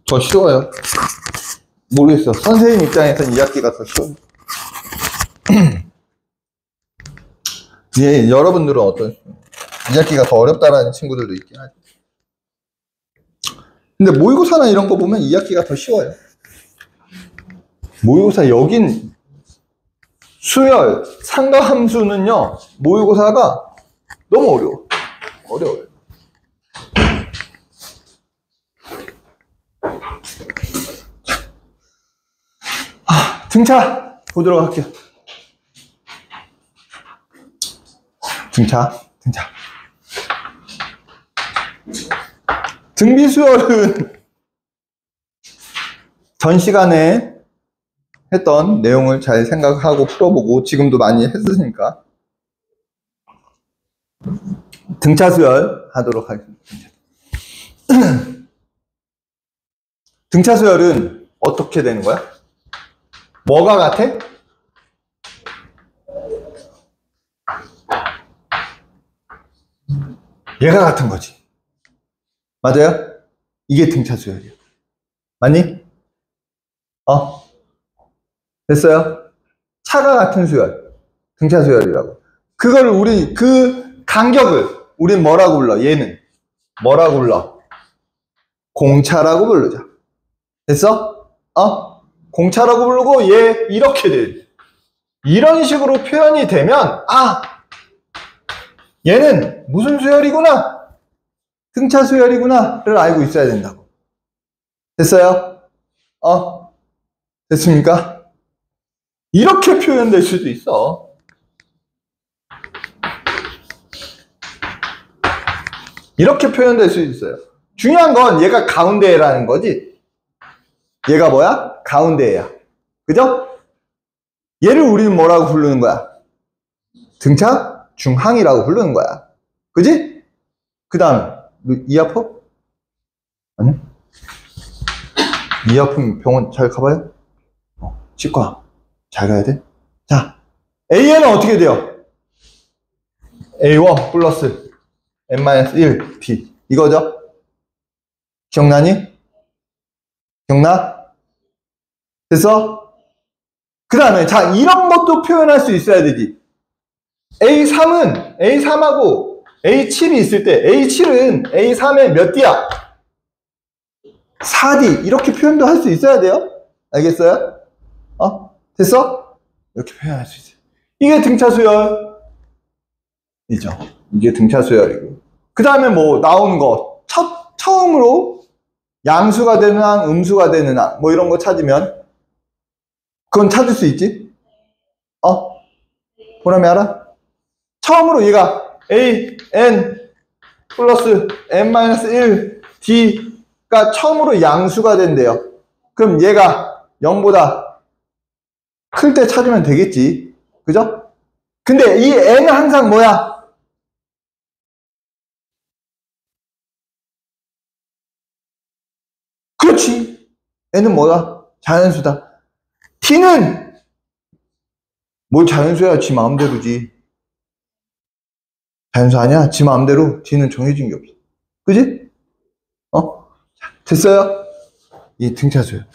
더 쉬워요. 모르겠어. 선생님 입장에서는 2학기가 더 쉬워요. 예, 여러분들은 어떤 2학기가 더 어렵다라는 친구들도 있긴 하죠. 근데 모의고사나 이런 거 보면 2학기가 더 쉬워요. 모의고사 여긴 수열, 상가함수는요, 모의고사가 너무 어려워요. 등차 보도록 할게요. 등차. 등비수열은 전 시간에 했던 내용을 잘 생각하고 풀어보고 지금도 많이 했으니까 등차수열 하도록 하겠습니다. 등차수열은 어떻게 되는 거야? 뭐가 같아? 얘가 같은 거지. 맞아요? 이게 등차수열이야. 맞니? 됐어요? 차가 같은 수열, 등차수열이라고. 그걸 그 간격을 우린 뭐라고 불러? 얘는 뭐라고 불러? 공차라고 부르자. 됐어? 공차라고 부르고 얘 이렇게 돼. 이런 식으로 표현이 되면 얘는 무슨 수열이구나, 등차 수열이구나를 알고 있어야 된다고. 됐어요? 됐습니까? 이렇게 표현될 수도 있어. 이렇게 표현될 수도 있어요. 중요한 건 얘가 가운데라는 거지. 얘가 뭐야? 가운데야. 그죠? 얘를 우리는 뭐라고 부르는 거야? 등차 중항이라고 부르는 거야. 그지? 그 다음 이 아파? 아니? 이 아프면 병원 잘 가봐요? 치과 잘 가야 돼? 자, AN은 어떻게 돼요? A1 플러스 N-1 D 이거죠? 기억나니? 기억나? 됐어? 그 다음에 자, 이런 것도 표현할 수 있어야 되지. A3하고 A7이 있을 때 A7은 A3의 몇 D야? 4D 이렇게 표현도 할 수 있어야 돼요. 알겠어요? 됐어? 이렇게 표현할 수 있어요. 이게 등차 수열이죠. 이게 등차 수열이고. 그 다음에 뭐 나오는 거 처음으로 양수가 되는 항, 음수가 되는 항 뭐 이런 거 찾으면 그건 찾을 수 있지? 보람이 알아? 처음으로 얘가 A, N 플러스 N-1 D가 처음으로 양수가 된대요. 그럼 얘가 0보다 클 때 찾으면 되겠지. 그죠? 근데 이 N은 항상 뭐야? 그렇지. N은 뭐야? 자연수다. T는 뭘 자연수야? 지 마음대로지. 자연수 아니야? 지 마음대로. T는 정해진 게 없어. 그지? 됐어요? 이 등차수열.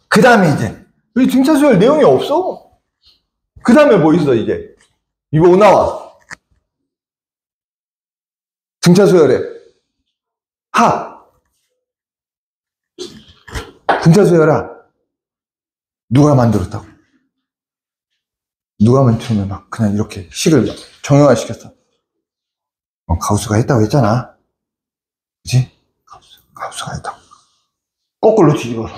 그 다음에 이제 이 등차수열 내용이 없어. 그 다음에 뭐 있어 이제? 이거 뭐 나와? 등차수열에 합. 등차수열아. 누가 만들었다고? 누가 만들면 막 그냥 이렇게 식을 정형화시켰어. 가우스가 했다고 했잖아. 그지? 가우스가 했다고. 거꾸로 뒤집어서.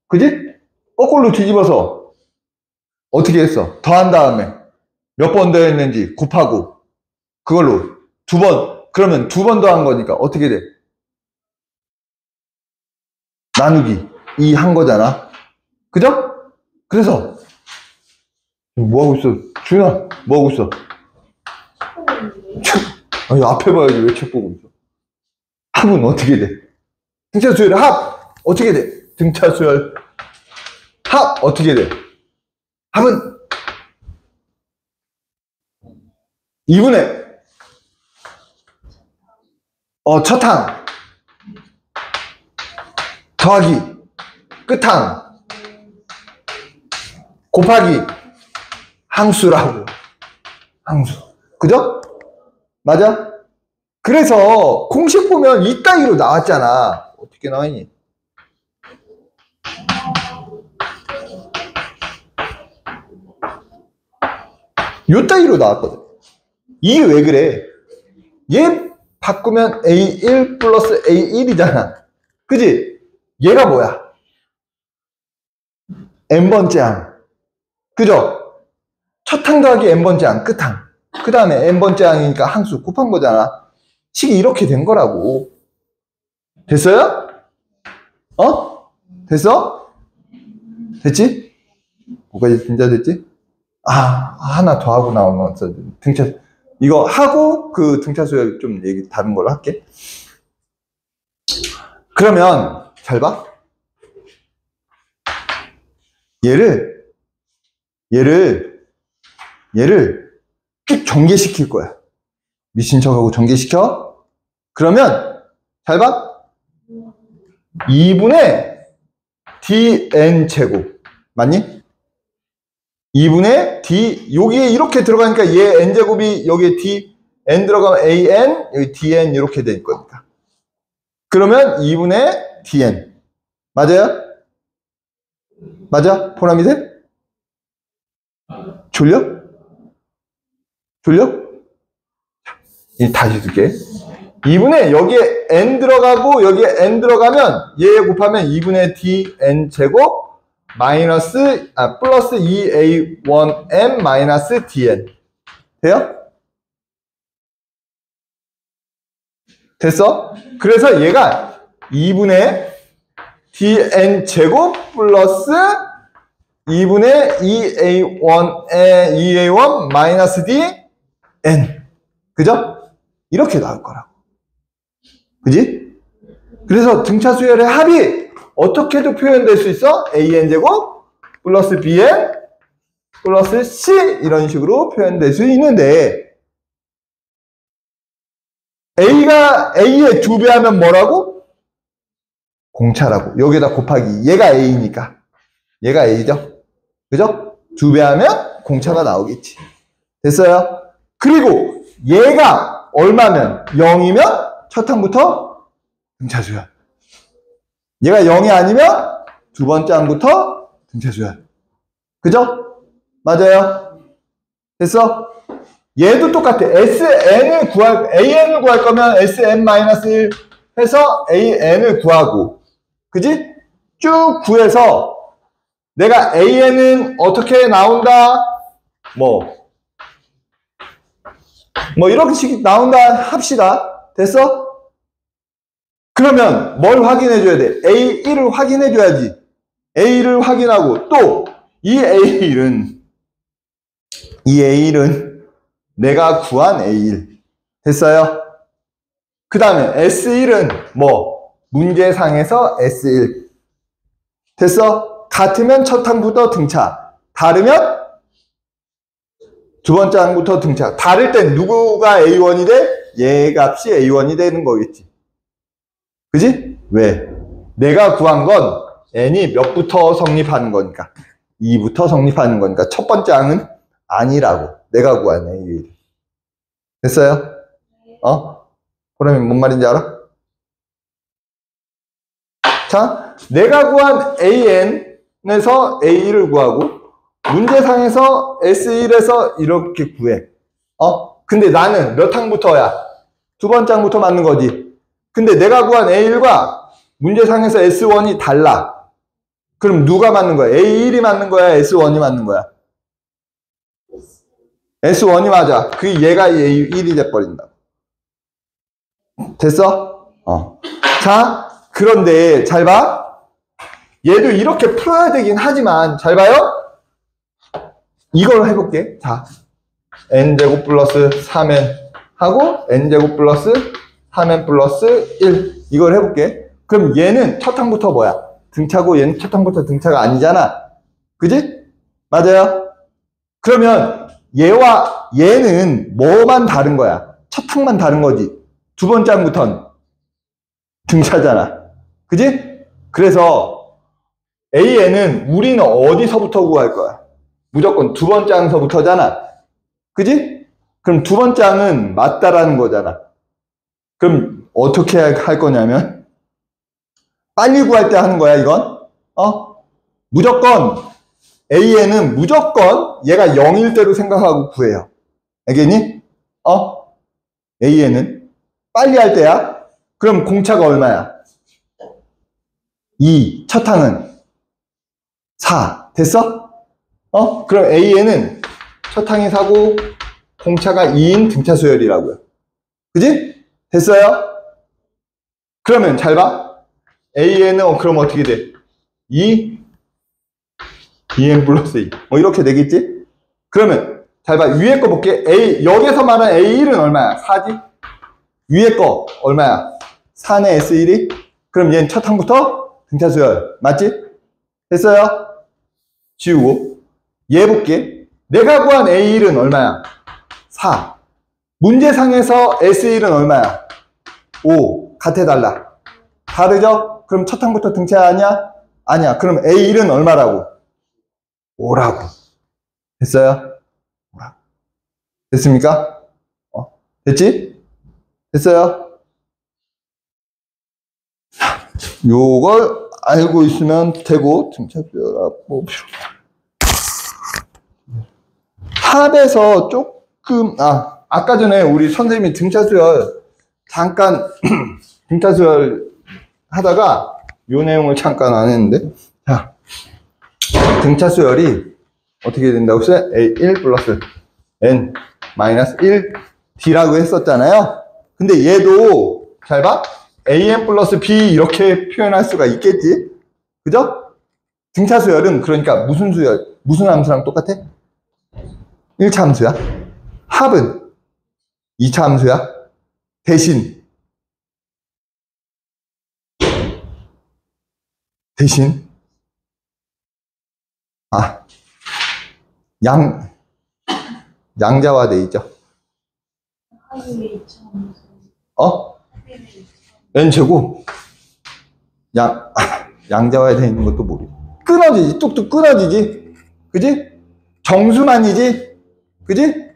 그지? 거꾸로 뒤집어서 어떻게 했어? 더한 다음에 몇 번 더했는지 곱하고 그걸로 2번, 그러면 2번 더한 거니까 어떻게 돼? 나누기 2 한 거잖아. 그죠? 그래서 뭐 하고 있어? 주연아, 뭐 하고 있어? 아니, 앞에 봐야지. 왜 책 보고 있어? 합은 어떻게 돼? 등차 수열 합 어떻게 돼? 등차 수열 합 어떻게 돼? 합은 2분의 첫 항 더하기 끝항 곱하기 항수라고. 항수. 그죠? 맞아? 그래서 공식 보면 이따위로 나왔잖아. 어떻게 나와있니? 요 따위로 나왔거든. 이게 왜 그래? 얘 바꾸면 A1 플러스 A1이잖아. 그지? 얘가 뭐야? n번째 항. 그죠? 첫 항 더하기 n번째 항, 끝항. 그 다음에 n번째 항이니까 항수 곱한 거잖아. 식이 이렇게 된 거라고. 됐어요? 어? 됐어? 됐지? 뭐까지 진짜 됐지? 아, 하나 더 하고 나오면 등차, 이거 하고 그 등차 수열 좀 얘기 다른 걸로 할게. 그러면 잘 봐. 얘를 쭉 전개시킬 거야. 미친 척하고 전개시켜. 그러면 잘 봐. 2분의 dn 제곱 맞니? 2분의 d, 여기에 이렇게 들어가니까 얘 n제곱이 여기에 d, n 들어가면 an, 여기 dn 이렇게 될 거니까. 그러면 2분의 dn. 맞아요? 맞아? 보람이 돼? 졸려? 졸려? 다시 줄게. 2분의 여기에 n 들어가고 여기에 n 들어가면 얘 곱하면 2분의 dn 제곱 마이너스 플러스 2a1m 마이너스 dn 돼요? 됐어? 그래서 얘가 2분의 dn 제곱 플러스 2분의 2a1 마이너스 dn 그죠? 이렇게 나올 거라고. 그지? 그래서 등차 수열의 합이 어떻게도 표현될 수 있어? an제곱 플러스 bn 플러스 c 이런 식으로 표현될 수 있는데 a가 a의 2배 하면 뭐라고? 공차라고. 여기다 곱하기. 얘가 a니까. 얘가 a죠? 그죠? 2배 하면 공차가 나오겠지. 됐어요? 그리고 얘가 얼마면? 0이면 첫 항부터 등차 수열. 얘가 0이 아니면 두 번째 항부터 등차 수열. 그죠? 맞아요? 됐어? 얘도 똑같아. an을 구할 거면 sn-1 해서 an을 구하고. 그지? 쭉 구해서 내가 an은 어떻게 나온다? 뭐 이렇게 식 나온다 합시다. 됐어? 그러면 뭘 확인해 줘야 돼? A1을 확인해 줘야지. A를 확인하고 또 이 A1은 내가 구한 A1 됐어요? 그 다음에 S1은 문제상에서 S1 됐어? 같으면 첫 항부터 등차, 다르면 두 번째 항부터 등차. 다를 땐 누구가 A1이 돼? 얘 값이 A1이 되는 거겠지. 그지? 왜? 내가 구한 건 n이 몇부터 성립하는 거니까 2부터 성립하는 거니까 첫 번째 항은 아니라고. 내가 구한 A1 됐어요? 그러면 뭔 말인지 알아? 자, 내가 구한 AN에서 A1을 구하고 문제상에서 S1에서 이렇게 구해. 근데 나는 몇 항부터야? 두 번째 항부터 맞는 거지. 근데 내가 구한 A1과 문제상에서 S1이 달라. 그럼 누가 맞는 거야? A1이 맞는 거야? S1이 맞는 거야? S1이 맞아. 그 얘가 A1이 돼버린다. 됐어? 자, 그런데 잘 봐. 얘도 이렇게 풀어야 되긴 하지만 잘 봐요. 이걸 해볼게. 자, n제곱 플러스 3n 하고 n제곱 플러스 3n 플러스 1 이걸 해볼게. 그럼 얘는 첫 항부터 뭐야? 등차고 얘는 첫 항부터 등차가 아니잖아. 그지? 맞아요? 그러면 얘와 얘는 뭐만 다른 거야? 첫 항만 다른 거지. 두 번째 항부터는 등차잖아. 그지? 그래서 AN은 우리는 어디서부터 구할 거야? 무조건 두 번째 항서부터잖아. 그지? 그럼 두 번째 항은 맞다라는 거잖아. 그럼 어떻게 할 거냐면 빨리 구할 때 하는 거야, 이건. 무조건 AN은 무조건 얘가 0일 대로 생각하고 구해요. 알겠니? AN은 빨리 할 때야. 그럼 공차가 얼마야? 2. 첫 항은 4. 됐어? 그럼 AN은 첫 항이 4고 공차가 2인 등차 수열이라고요. 그지? 됐어요? 그러면 잘 봐. AN은 그럼 어떻게 돼? 2n 플러스 2. 이렇게 되겠지? 그러면 잘 봐. 위에 거 볼게. 여기서 말하는 A1은 얼마야? 4지? 위에 거 얼마야? 4네 S1이? 그럼 얘는 첫 항부터 등차 수열. 맞지? 됐어요? 지우고. 얘 볼게. 내가 구한 A1은 얼마야? 4. 문제상에서 S1은 얼마야? 5. 같아 달라? 다르죠? 그럼 첫 항부터 등차 아니야? 아니야. 그럼 A1은 얼마라고? 5라고. 됐어요? 5라고. 됐습니까? 됐지? 됐어요? 요걸 알고 있으면 되고, 등차 수열 뭐 합에서 조금, 아까 전에 우리 선생님이 등차 수열 잠깐 등차 수열 하다가 요 내용을 잠깐 안 했는데, 자, 등차 수열이 어떻게 된다고 했어요? A1 플러스 N 마이너스 1D라고 했었잖아요. 근데 얘도 잘 봐. AN 플러스 B 이렇게 표현할 수가 있겠지? 그죠? 등차 수열은 그러니까 무슨 수열, 무슨 함수랑 똑같아? 1차 함수야. 합은 2차 함수야. 대신 양자화돼 있죠. n제곱 양자화돼 있는 것도 모르지. 끊어지지. 뚝뚝 끊어지지. 그지? 정수만이지. 그지?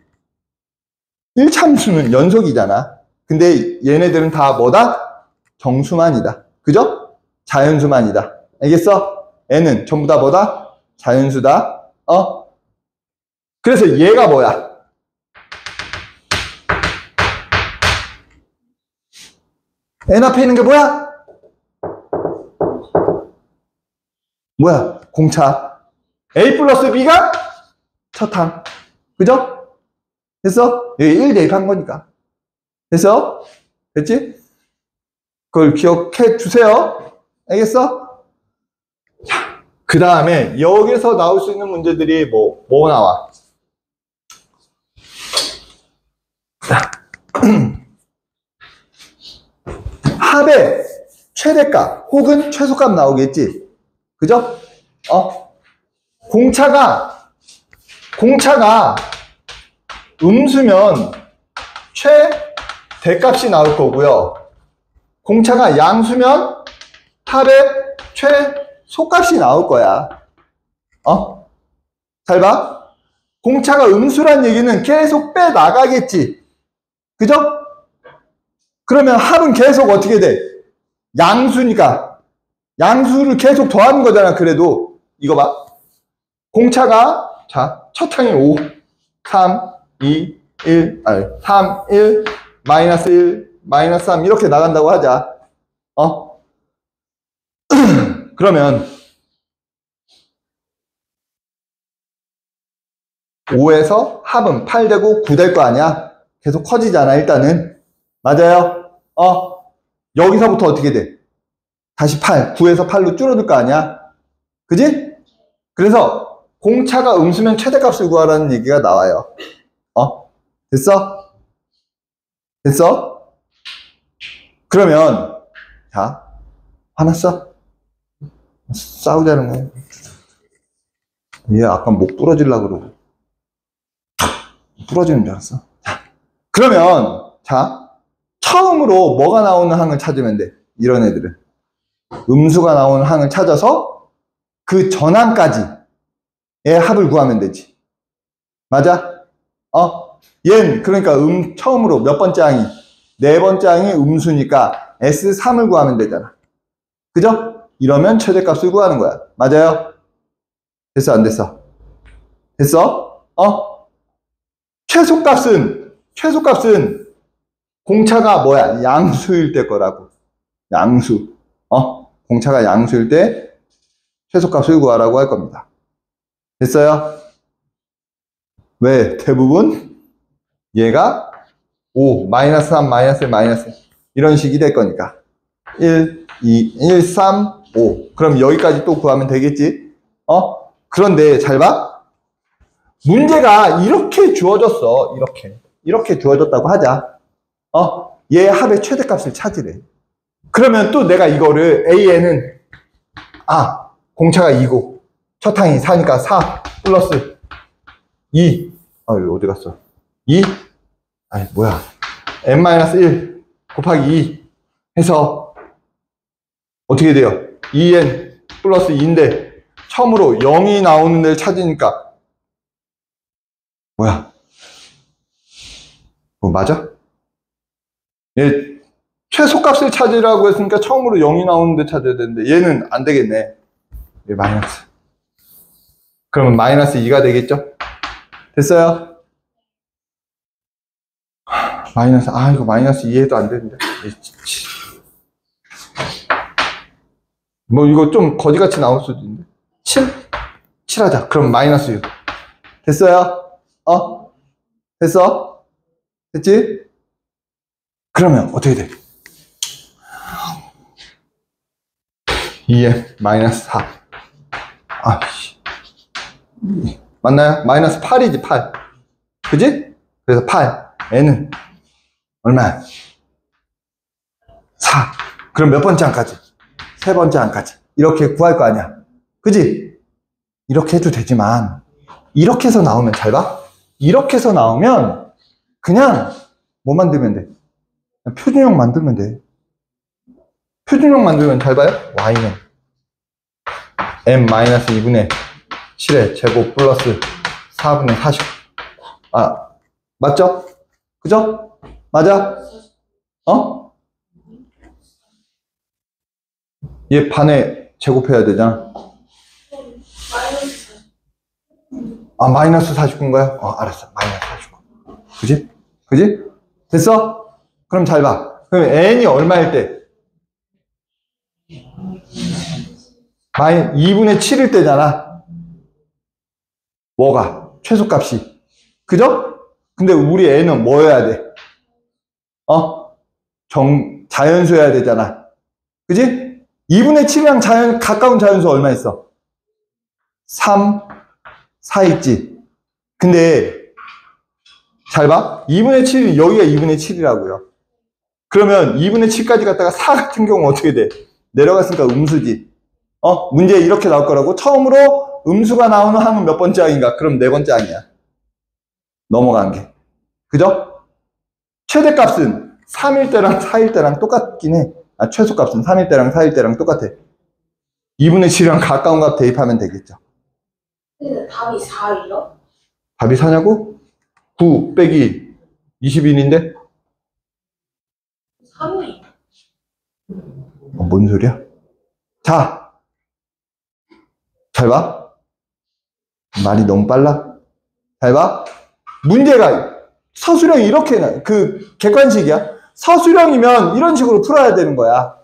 1차 함수는 연속이잖아. 근데 얘네들은 다 뭐다? 정수만이다. 그죠? 자연수만이다. 알겠어? n은 전부 다 뭐다? 자연수다. 그래서 얘가 뭐야? n 앞에 있는 게 뭐야? 뭐야? 공차. a 플러스 b가 첫 항. 그죠? 됐어? 여기 1 대입한 거니까. 됐어? 됐지? 그걸 기억해 주세요. 알겠어? 자, 그 다음에 여기서 나올 수 있는 문제들이 뭐 나와? 자, 합의 최대값 혹은 최소값 나오겠지? 그죠? 공차가 음수면 최대값이 나올 거고요. 공차가 양수면 합의 최소값이 나올 거야. 잘 봐. 공차가 음수란 얘기는 계속 빼나가겠지. 그죠? 그러면 합은 계속 어떻게 돼? 양수니까. 양수를 계속 더하는 거잖아. 그래도 이거 봐. 공차가 첫 항이 5, 3, 2, 1, 3, 1, 마이너스 1, 마이너스 3 이렇게 나간다고 하자. 그러면 5에서 합은 8 되고 9 될 거 아니야? 계속 커지잖아. 일단은. 맞아요? 여기서부터 어떻게 돼? 다시 8, 9에서 8로 줄어들 거 아니야? 그지? 그래서 공차가 음수면 최대값을 구하라는 얘기가 나와요. 됐어? 됐어? 그러면 자, 화났어? 싸우자는 거야. 얘 아까 목 부러지려고 그러고 부러지는 줄 알았어. 자, 그러면 자, 처음으로 뭐가 나오는 항을 찾으면 돼. 이런 애들은 음수가 나오는 항을 찾아서 그 전항까지의 합을 구하면 되지. 맞아? 얘는 그러니까 처음으로 몇 번째 항이? 네 번째 항이 음수니까 S3을 구하면 되잖아. 그죠? 이러면 최대값을 구하는 거야. 맞아요? 됐어, 안 됐어? 됐어? 최소값은 공차가 뭐야? 양수일 때 거라고. 양수. 공차가 양수일 때 최소값을 구하라고 할 겁니다. 됐어요? 왜? 대부분 얘가 5, 마이너스 3, 마이너스 1, 마이너스 1 이런 식이 될 거니까 1, 2, 1, 3, 5 그럼 여기까지 또 구하면 되겠지? 그런데 잘 봐. 문제가 이렇게 주어졌어. 이렇게 주어졌다고 하자. 얘 합의 최대값을 찾으래. 그러면 또 내가 이거를 AN은 공차가 2고 첫 항이 4니까 4 플러스 2 이거 어디 갔어? 2 뭐야 n-1 곱하기 2 해서 어떻게 돼요? 2n 플러스 2인데 처음으로 0이 나오는 데를 찾으니까 뭐야? 맞아? 얘 최소값을 찾으라고 했으니까 처음으로 0이 나오는 데 찾아야 되는데 얘는 안 되겠네. 얘 마이너스. 그러면 마이너스 2가 되겠죠? 됐어요? 마이너스, 이거 마이너스 2해도 안 되는데. 이거 좀 거지같이 나올 수도 있는데. 7 하자. 그럼 마이너스 6. 됐어요? 됐어? 됐지? 그러면 어떻게 돼? 2에 마이너스 4. 맞나요? 마이너스 8이지, 8. 그지? 그래서 8. n은 얼마야? 4. 그럼 몇 번째 항까지? 세 번째 항까지. 이렇게 구할 거 아니야. 그지? 이렇게 해도 되지만, 이렇게 해서 나오면 잘 봐. 이렇게 해서 나오면, 그냥, 뭐 만들면 돼? 표준형 만들면 돼. 표준형 만들면 잘 봐요. y는 m-2분의 7의 제곱 플러스 4분의 40. 맞죠? 그죠? 맞아? 얘 반에 제곱해야 되잖아. 마이너스 49인가요? 알았어. 마이너스 49. 그지? 그지? 됐어? 그럼 잘 봐. 그럼 n이 얼마일 때? 2분의 7일 때잖아. 뭐가? 최소값이. 그죠? 근데 우리 n은 뭐여야 돼? 자연수여야 되잖아. 그지? 2분의 7이랑 가까운 자연수 얼마 있어? 3, 4 있지. 근데 잘 봐. 2분의 7이 여기가 2분의 7이라고요. 그러면 2분의 7까지 갔다가 4 같은 경우 어떻게 돼? 내려갔으니까 음수지. 문제 이렇게 나올 거라고. 처음으로 음수가 나오는 항은 몇 번째 항인가? 그럼 네 번째 항이야. 넘어간 게. 그죠? 최대값은 3일 때랑 4일 때랑 똑같긴 해. 최소값은 3일 때랑 4일 때랑 똑같아. 2분의 7이랑 가까운 값 대입하면 되겠죠. 근데 답이 4예요? 답이 4냐고? 9 빼기 21인데? 3이. 뭔 소리야? 자, 잘 봐. 말이 너무 빨라. 잘 봐. 문제가 서술형이 이렇게 객관식이야. 서술형이면 이런 식으로 풀어야 되는 거야.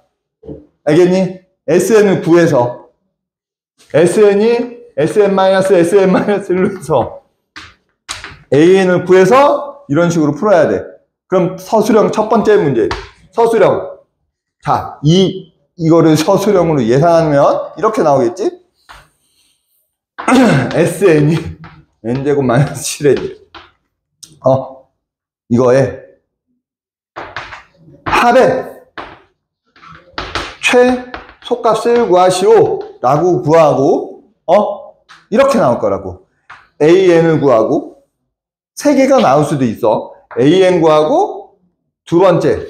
알겠니? SN을 구해서 SN이 SN-SN-1로 해서 AN을 구해서 이런 식으로 풀어야 돼. 그럼 서술형 첫 번째 문제. 서술형. 자, 이거를 서술형으로 예상하면 이렇게 나오겠지? SN이 n제곱 마이너스 7n. 이거에 합의 최소값을 구하시오 라고 구하고 이렇게 나올 거라고. AN을 구하고 세 개가 나올 수도 있어. AN 구하고 두 번째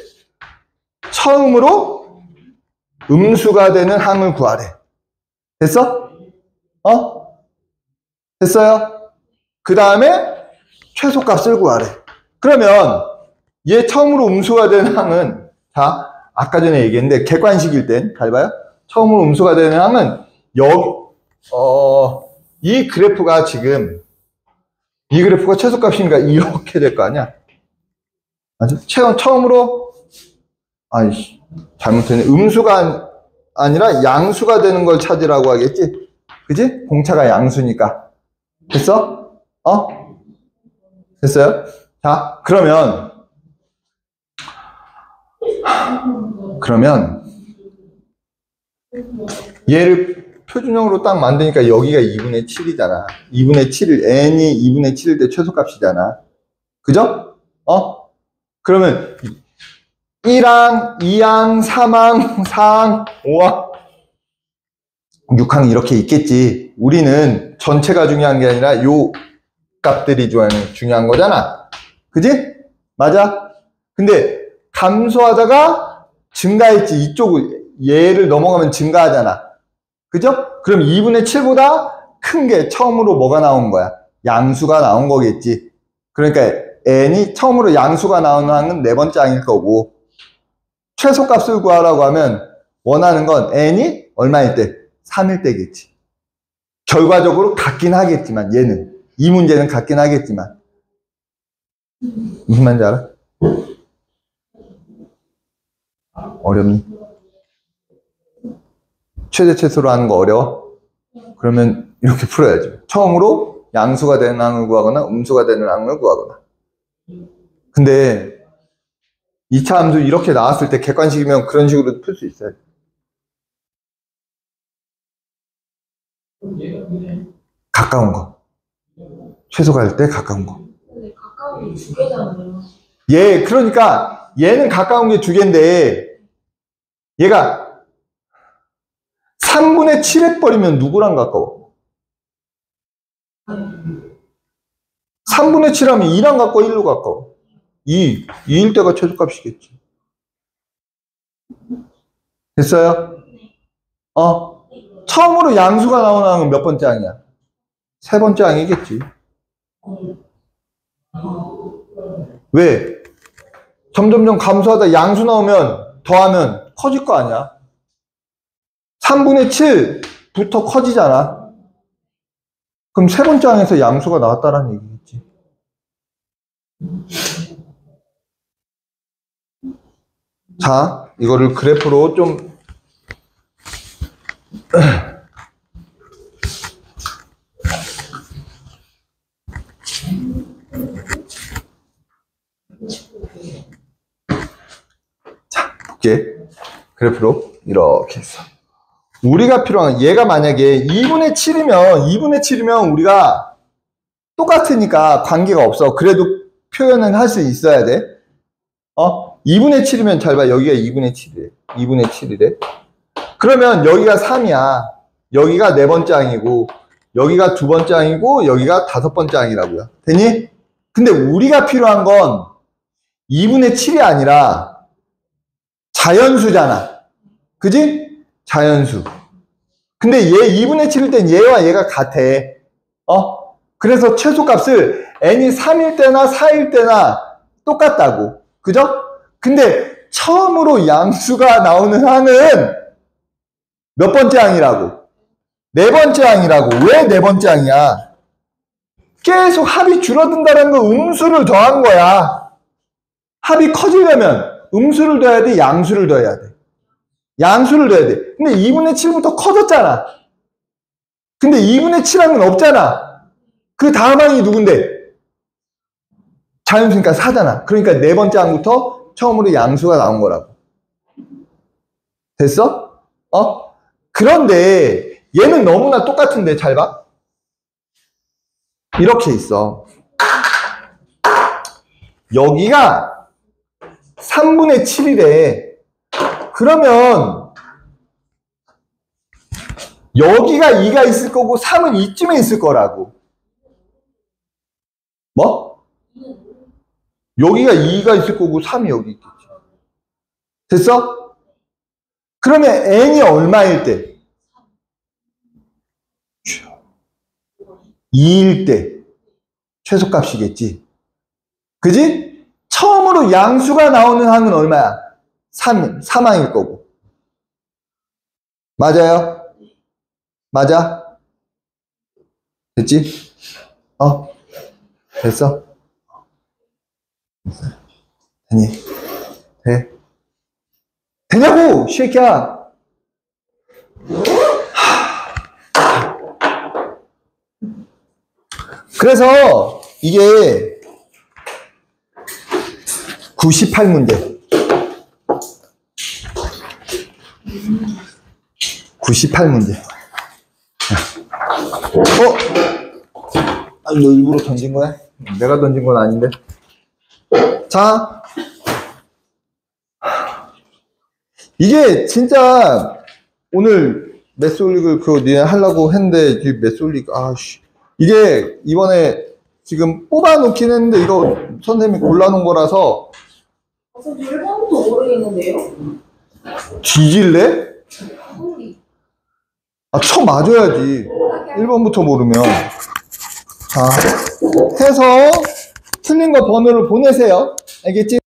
처음으로 음수가 되는 항을 구하래. 됐어? 됐어요? 그 다음에 최소값을 구하래. 그러면 얘 처음으로 음수가 되는 항은, 자, 아까 전에 얘기했는데 객관식일 땐 잘 봐요. 처음으로 음수가 되는 항은 이 그래프가 지금 이 그래프가 최소값이니까 이렇게 될 거 아니야. 맞아? 처음으로 아이씨 잘못했네. 음수가 아니라 양수가 되는 걸 찾으라고 하겠지. 그지? 공차가 양수니까. 됐어? 됐어요? 자, 그러면 얘를 표준형으로 딱 만드니까 여기가 2분의 7이잖아. 2분의 7을 n이 2분의 7일 때 최소값이잖아. 그죠? 그러면 1항, 2항, 3항, 4항, 5항, 6항 이렇게 있겠지. 우리는 전체가 중요한 게 아니라 요 값들이 중요한 거잖아. 그지? 맞아? 근데 감소하다가 증가했지. 이쪽을 얘를 넘어가면 증가하잖아. 그죠? 그럼 2분의 7보다 큰 게 처음으로 뭐가 나온 거야? 양수가 나온 거겠지. 그러니까 n이 처음으로 양수가 나오는 항은 네 번째 항일 거고, 최소값을 구하라고 하면 원하는 건 n이 얼마일 때? 3일 때겠지. 결과적으로 같긴 하겠지만 얘는 이 문제는 같긴 하겠지만 무슨 말인지 알아? 어렵니? 최대 최소로 하는 거 어려워? 그러면 이렇게 풀어야지. 처음으로 양수가 되는 항을 구하거나 음수가 되는 항을 구하거나. 근데 2차 함수 이렇게 나왔을 때 객관식이면 그런 식으로 풀 수 있어요. 가까운 거. 최소 갈 때 가까운 거. 근데 가까운 게 두 개잖아요. 얘, 그러니까 얘는 가까운 게 두 개인데 얘가 3분의 7 해버리면 누구랑 가까워? 3분의 7 하면 2랑 가까워, 1로 가까워? 2일 때가 최소값이겠지. 됐어요? 처음으로 양수가 나오는 항은 몇 번째 항이야? 세 번째 항이겠지. 왜? 점점점 감소하다 양수 나오면 더하면 커질 거 아니야. 3분의 7부터 커지잖아. 그럼 세 번째 항에서 양수가 나왔다라는 얘기겠지. 자, 이거를 그래프로 좀 자, 볼게. 그래프로 이렇게 했어. 우리가 필요한 얘가 만약에 2분의 7이면 우리가 똑같으니까 관계가 없어. 그래도 표현은 할 수 있어야 돼. 2분의 7이면 잘 봐. 여기가 2분의 7이래. 2분의 7이래. 그러면 여기가 3이야. 여기가 네 번째 항이고, 여기가 두 번째 항이고, 여기가 다섯 번째 항이라고요. 되니? 근데 우리가 필요한 건 2분의 7이 아니라 자연수잖아. 그지? 자연수. 근데 얘 2분의 7일 땐 얘와 얘가 같아. 그래서 최소값을 n이 3일 때나 4일 때나 똑같다고. 그죠? 근데 처음으로 양수가 나오는 항은 몇 번째 항이라고? 네 번째 항이라고. 왜 네 번째 항이야? 계속 합이 줄어든다는 건 음수를 더한 거야. 합이 커지려면 음수를 더해야 돼? 양수를 더해야 돼? 양수를 더해야 돼. 근데 2분의 7부터 커졌잖아. 근데 2분의 7항은 없잖아. 그 다음 항이 누군데? 자연수니까 4잖아. 그러니까 네 번째 항부터 처음으로 양수가 나온 거라고. 됐어? 그런데 얘는 너무나 똑같은데 잘 봐. 이렇게 있어. 여기가 3분의 7이래. 그러면 여기가 2가 있을 거고 3은 이쯤에 있을 거라고. 뭐? 여기가 2가 있을 거고 3이 여기 있겠지. 됐어? 그러면 n이 얼마일 때? 2일 때 최소값이겠지. 그지? 처음으로 양수가 나오는 항은 얼마야? 3항일 거고. 맞아요? 맞아? 됐지? 됐어? 되니? 돼? 되냐고! 쉐이키야! 그래서 이게 98문제. 98문제. 아니, 너 일부러 던진 거야? 내가 던진 건 아닌데. 자. 이게 진짜 오늘 메솔릭을 니네 하려고 했는데, 메솔릭, 이게 이번에 지금 뽑아놓긴 했는데, 이거 선생님이 골라놓은 거라서. 저 1번부터 모르겠는데요? 뒤질래? 소리. 쳐 맞아야지. 1번부터 모르면. 자, 해서 틀린 거 번호를 보내세요. 알겠지?